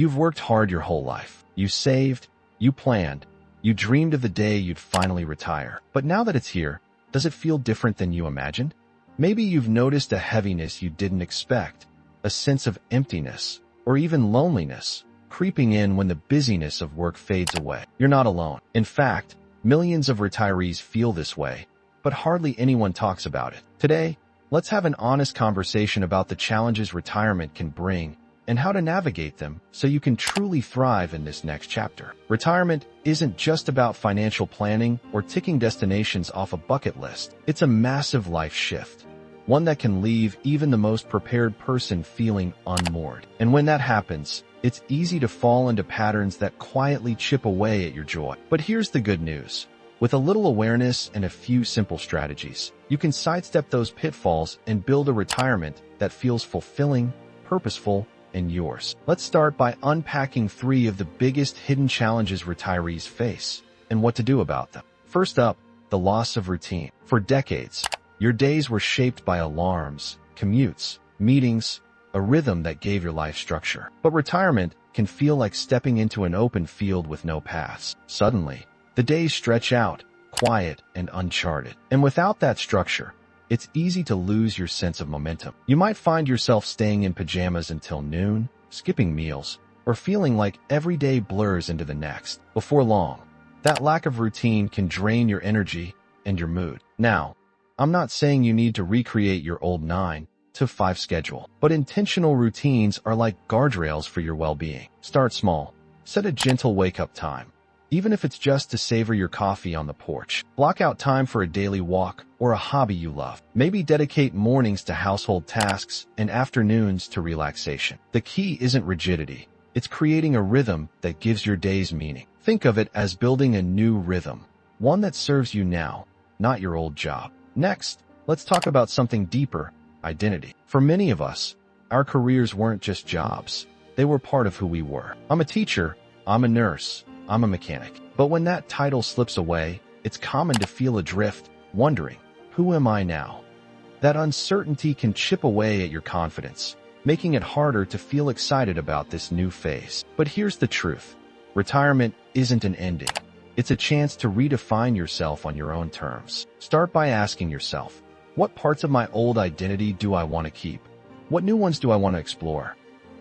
You've worked hard your whole life. You saved, you planned, you dreamed of the day you'd finally retire. But now that it's here, does it feel different than you imagined? Maybe you've noticed a heaviness you didn't expect, a sense of emptiness, or even loneliness creeping in when the busyness of work fades away. You're not alone. In fact, millions of retirees feel this way, but hardly anyone talks about it. Today, let's have an honest conversation about the challenges retirement can bring and how to navigate them so you can truly thrive in this next chapter. Retirement isn't just about financial planning or ticking destinations off a bucket list. It's a massive life shift, one that can leave even the most prepared person feeling unmoored. And when that happens, it's easy to fall into patterns that quietly chip away at your joy. But here's the good news. With a little awareness and a few simple strategies, you can sidestep those pitfalls and build a retirement that feels fulfilling, purposeful, and yours. Let's start by unpacking 3 of the biggest hidden challenges retirees face and what to do about them. First up, the loss of routine. For decades, your days were shaped by alarms, commutes, meetings, a rhythm that gave your life structure. But retirement can feel like stepping into an open field with no paths. Suddenly, the days stretch out, quiet and uncharted. And without that structure, it's easy to lose your sense of momentum. You might find yourself staying in pajamas until noon, skipping meals, or feeling like every day blurs into the next. Before long, that lack of routine can drain your energy and your mood. Now, I'm not saying you need to recreate your old 9 to 5 schedule, but intentional routines are like guardrails for your well-being. Start small. Set a gentle wake-up time, even if it's just to savor your coffee on the porch. Block out time for a daily walk or a hobby you love. Maybe dedicate mornings to household tasks and afternoons to relaxation. The key isn't rigidity. It's creating a rhythm that gives your days meaning. Think of it as building a new rhythm, one that serves you now, not your old job. Next, let's talk about something deeper: identity. For many of us, our careers weren't just jobs. They were part of who we were. I'm a teacher, I'm a nurse, I'm a mechanic. But when that title slips away, it's common to feel adrift, wondering, who am I now? That uncertainty can chip away at your confidence, making it harder to feel excited about this new phase. But here's the truth. Retirement isn't an ending. It's a chance to redefine yourself on your own terms. Start by asking yourself, what parts of my old identity do I want to keep? What new ones do I want to explore?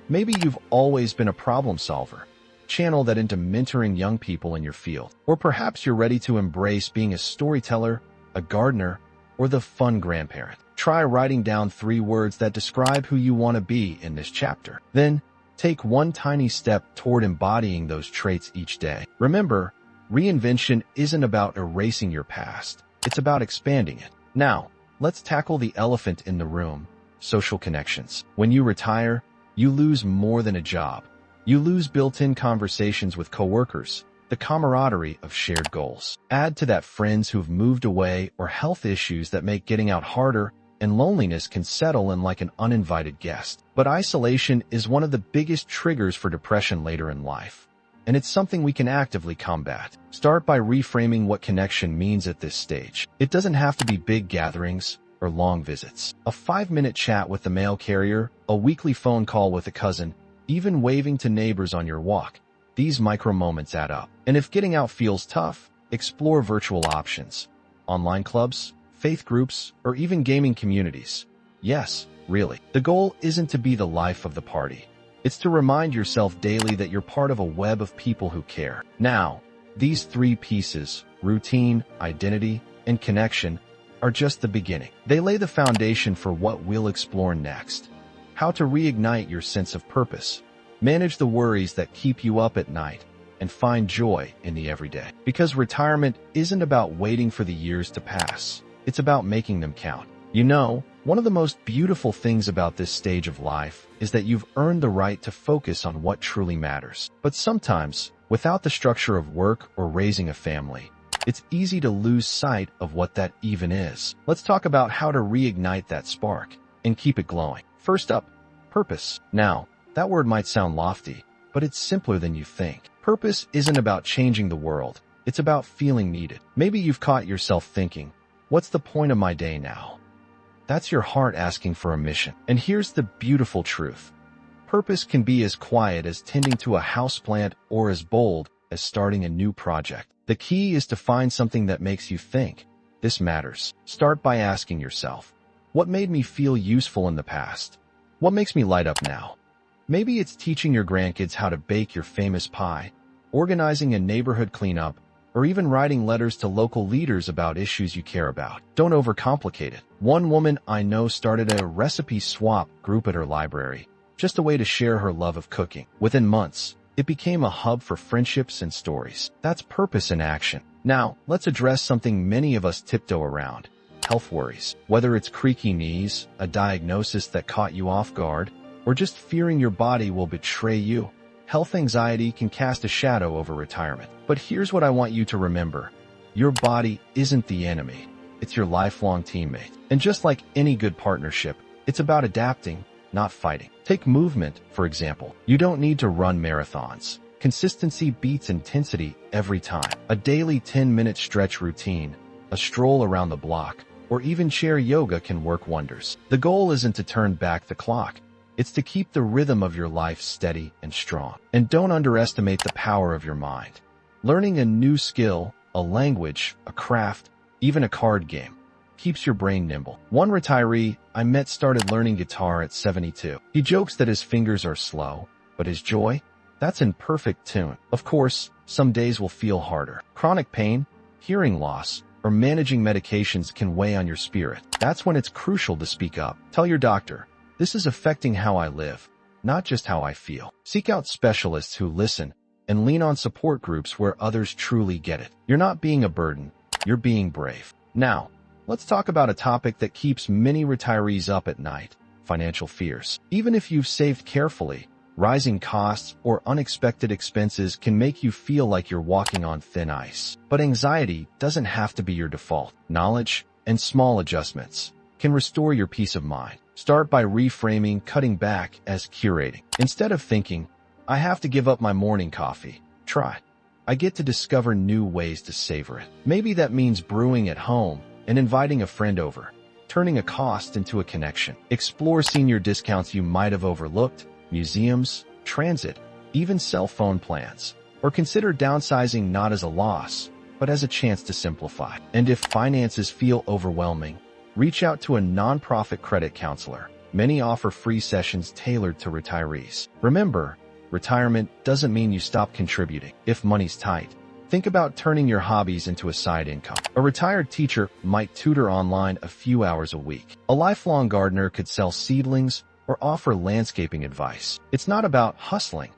Maybe you've always been a problem solver. Channel that into mentoring young people in your field. Or perhaps you're ready to embrace being a storyteller, a gardener, or the fun grandparent. Try writing down 3 words that describe who you want to be in this chapter. Then, take one tiny step toward embodying those traits each day. Remember, reinvention isn't about erasing your past. It's about expanding it. Now, let's tackle the elephant in the room: social connections. When you retire, you lose more than a job. You lose built-in conversations with coworkers, the camaraderie of shared goals. Add to that friends who've moved away or health issues that make getting out harder, and loneliness can settle in like an uninvited guest. But isolation is one of the biggest triggers for depression later in life, and it's something we can actively combat. Start by reframing what connection means at this stage. It doesn't have to be big gatherings or long visits. A 5-minute chat with the mail carrier, a weekly phone call with a cousin, even waving to neighbors on your walk. These micro moments add up. And if getting out feels tough, explore virtual options. Online clubs, faith groups, or even gaming communities. Yes, really. The goal isn't to be the life of the party. It's to remind yourself daily that you're part of a web of people who care. Now, these 3 pieces, routine, identity, and connection, are just the beginning. They lay the foundation for what we'll explore next. How to reignite your sense of purpose, manage the worries that keep you up at night, and find joy in the everyday. Because retirement isn't about waiting for the years to pass. It's about making them count. You know, one of the most beautiful things about this stage of life is that you've earned the right to focus on what truly matters. But sometimes, without the structure of work or raising a family, it's easy to lose sight of what that even is. Let's talk about how to reignite that spark and keep it glowing. First up, purpose. Now, that word might sound lofty, but it's simpler than you think. Purpose isn't about changing the world. It's about feeling needed. Maybe you've caught yourself thinking, what's the point of my day now? That's your heart asking for a mission. And here's the beautiful truth. Purpose can be as quiet as tending to a houseplant or as bold as starting a new project. The key is to find something that makes you think, "This matters." Start by asking yourself, what made me feel useful in the past? What makes me light up now? Maybe it's teaching your grandkids how to bake your famous pie, organizing a neighborhood cleanup, or even writing letters to local leaders about issues you care about. Don't overcomplicate it. One woman I know started a recipe swap group at her library, just a way to share her love of cooking. Within months, it became a hub for friendships and stories. That's purpose in action. Now, let's address something many of us tiptoe around: health worries. Whether it's creaky knees, a diagnosis that caught you off guard, or just fearing your body will betray you, health anxiety can cast a shadow over retirement. But here's what I want you to remember. Your body isn't the enemy. It's your lifelong teammate. And just like any good partnership, it's about adapting, not fighting. Take movement, for example. You don't need to run marathons. Consistency beats intensity every time. A daily 10-minute stretch routine, a stroll around the block, or even chair yoga can work wonders. The goal isn't to turn back the clock. It's to keep the rhythm of your life steady and strong. And don't underestimate the power of your mind. Learning a new skill, a language, a craft, even a card game, keeps your brain nimble. One retiree I met started learning guitar at 72. He jokes that his fingers are slow, but his joy? That's in perfect tune. Of course, some days will feel harder. Chronic pain, hearing loss, or managing medications can weigh on your spirit. That's when it's crucial to speak up. Tell your doctor, "This is affecting how I live, not just how I feel." Seek out specialists who listen and lean on support groups where others truly get it. You're not being a burden, you're being brave. Now, let's talk about a topic that keeps many retirees up at night: financial fears. Even if you've saved carefully, rising costs or unexpected expenses can make you feel like you're walking on thin ice. But anxiety doesn't have to be your default. Knowledge and small adjustments can restore your peace of mind. Start by reframing cutting back as curating. Instead of thinking, "I have to give up my morning coffee," try, "I get to discover new ways to savor it." Maybe that means brewing at home and inviting a friend over, turning a cost into a connection. Explore senior discounts you might have overlooked, museums, transit, even cell phone plans. Or consider downsizing not as a loss, but as a chance to simplify. And if finances feel overwhelming, reach out to a nonprofit credit counselor. Many offer free sessions tailored to retirees. Remember, retirement doesn't mean you stop contributing. If money's tight, think about turning your hobbies into a side income. A retired teacher might tutor online a few hours a week. A lifelong gardener could sell seedlings or offer landscaping advice. It's not about hustling.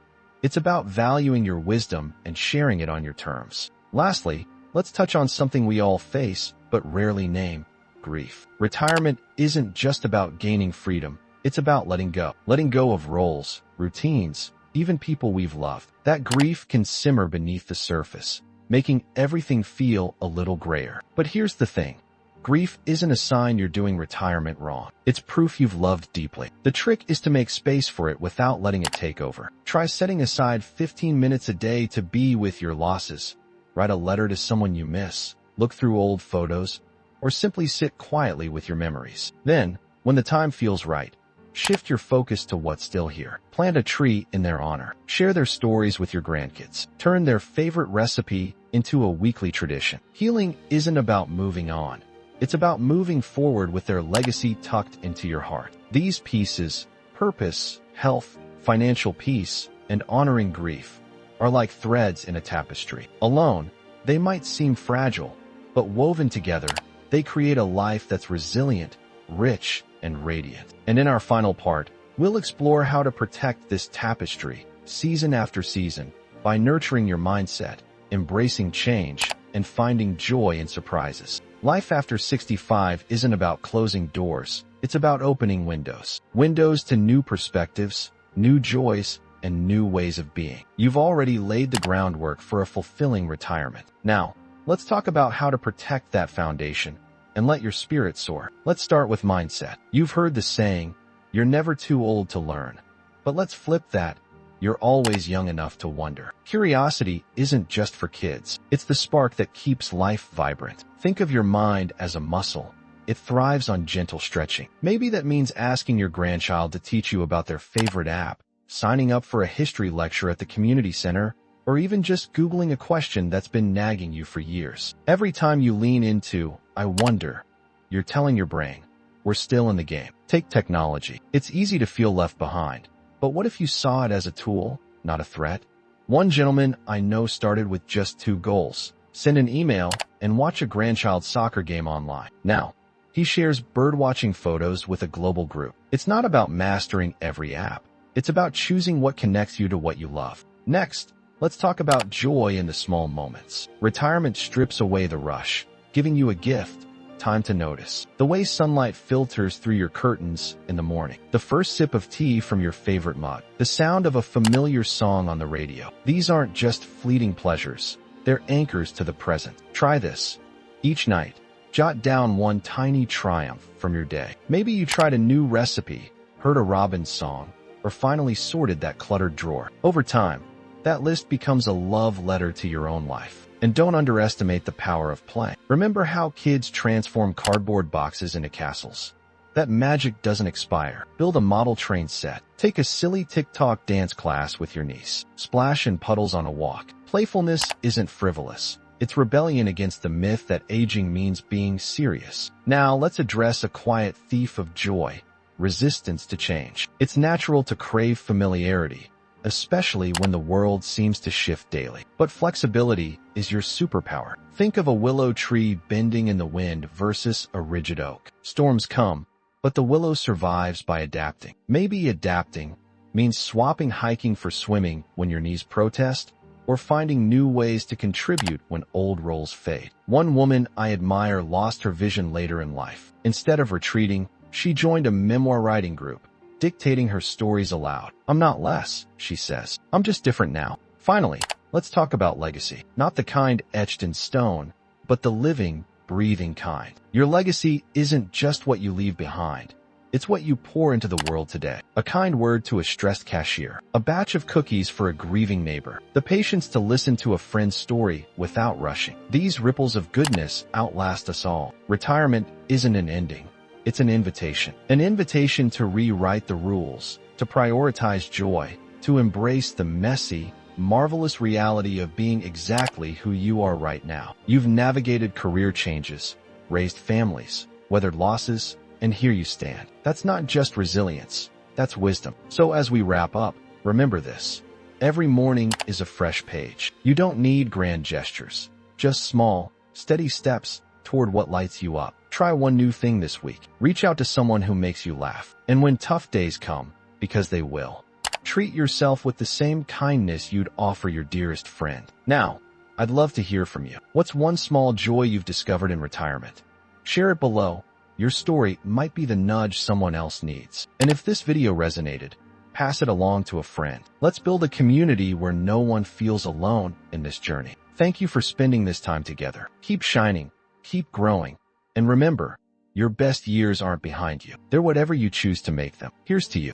It's about valuing your wisdom and sharing it on your terms. Lastly, let's touch on something we all face but rarely name: grief. Retirement isn't just about gaining freedom. It's about letting go. Letting go of roles, routines, even people we've loved. That grief can simmer beneath the surface, making everything feel a little grayer. But here's the thing. Grief isn't a sign you're doing retirement wrong. It's proof you've loved deeply. The trick is to make space for it without letting it take over. Try setting aside 15 minutes a day to be with your losses. Write a letter to someone you miss, look through old photos, or simply sit quietly with your memories. Then, when the time feels right, shift your focus to what's still here. Plant a tree in their honor. Share their stories with your grandkids. Turn their favorite recipe into a weekly tradition. Healing isn't about moving on. It's about moving forward with their legacy tucked into your heart. These pieces, purpose, health, financial peace, and honoring grief, are like threads in a tapestry. Alone, they might seem fragile, but woven together, they create a life that's resilient, rich, and radiant. And in our final part, we'll explore how to protect this tapestry, season after season, by nurturing your mindset, embracing change, and finding joy in surprises. Life after 65 isn't about closing doors. It's about opening windows. Windows to new perspectives, new joys, and new ways of being. You've already laid the groundwork for a fulfilling retirement. Now, let's talk about how to protect that foundation and let your spirit soar. Let's start with mindset. You've heard the saying, "You're never too old to learn." But let's flip that. You're always young enough to wonder. Curiosity isn't just for kids. It's the spark that keeps life vibrant. Think of your mind as a muscle. It thrives on gentle stretching. Maybe that means asking your grandchild to teach you about their favorite app, signing up for a history lecture at the community center, or even just Googling a question that's been nagging you for years. Every time you lean into, "I wonder," you're telling your brain, we're still in the game. Take technology. It's easy to feel left behind, but what if you saw it as a tool, not a threat? One gentleman I know started with just 2 goals: send an email and watch a grandchild's soccer game online. Now, he shares birdwatching photos with a global group. It's not about mastering every app. It's about choosing what connects you to what you love. Next, let's talk about joy in the small moments. Retirement strips away the rush, giving you a gift: time to notice. The way sunlight filters through your curtains in the morning. The first sip of tea from your favorite mug. The sound of a familiar song on the radio. These aren't just fleeting pleasures. They're anchors to the present. Try this. Each night, jot down one tiny triumph from your day. Maybe you tried a new recipe, heard a robin song, or finally sorted that cluttered drawer. Over time, that list becomes a love letter to your own life. And don't underestimate the power of play. Remember how kids transform cardboard boxes into castles? That magic doesn't expire. Build a model train set. Take a silly TikTok dance class with your niece. Splash in puddles on a walk. Playfulness isn't frivolous. It's rebellion against the myth that aging means being serious. Now, let's address a quiet thief of joy: resistance to change. It's natural to crave familiarity, especially when the world seems to shift daily. But flexibility is your superpower. Think of a willow tree bending in the wind versus a rigid oak. Storms come, but the willow survives by adapting. Maybe adapting means swapping hiking for swimming when your knees protest, or finding new ways to contribute when old roles fade. One woman I admire lost her vision later in life. Instead of retreating, she joined a memoir writing group, dictating her stories aloud. "I'm not less," she says. "I'm just different now." Finally, let's talk about legacy. Not the kind etched in stone, but the living, breathing kind. Your legacy isn't just what you leave behind. It's what you pour into the world today. A kind word to a stressed cashier. A batch of cookies for a grieving neighbor. The patience to listen to a friend's story without rushing. These ripples of goodness outlast us all. Retirement isn't an ending. It's an invitation. An invitation to rewrite the rules, to prioritize joy, to embrace the messy, marvelous reality of being exactly who you are right now. You've navigated career changes, raised families, weathered losses, and here you stand. That's not just resilience, that's wisdom. So as we wrap up, remember this: every morning is a fresh page. You don't need grand gestures, just small, steady steps toward what lights you up. Try one new thing this week. Reach out to someone who makes you laugh. And when tough days come, because they will, treat yourself with the same kindness you'd offer your dearest friend. Now, I'd love to hear from you. What's one small joy you've discovered in retirement? Share it below. Your story might be the nudge someone else needs. And if this video resonated, pass it along to a friend. Let's build a community where no one feels alone in this journey. Thank you for spending this time together. Keep shining, keep growing, and remember, your best years aren't behind you. They're whatever you choose to make them. Here's to you.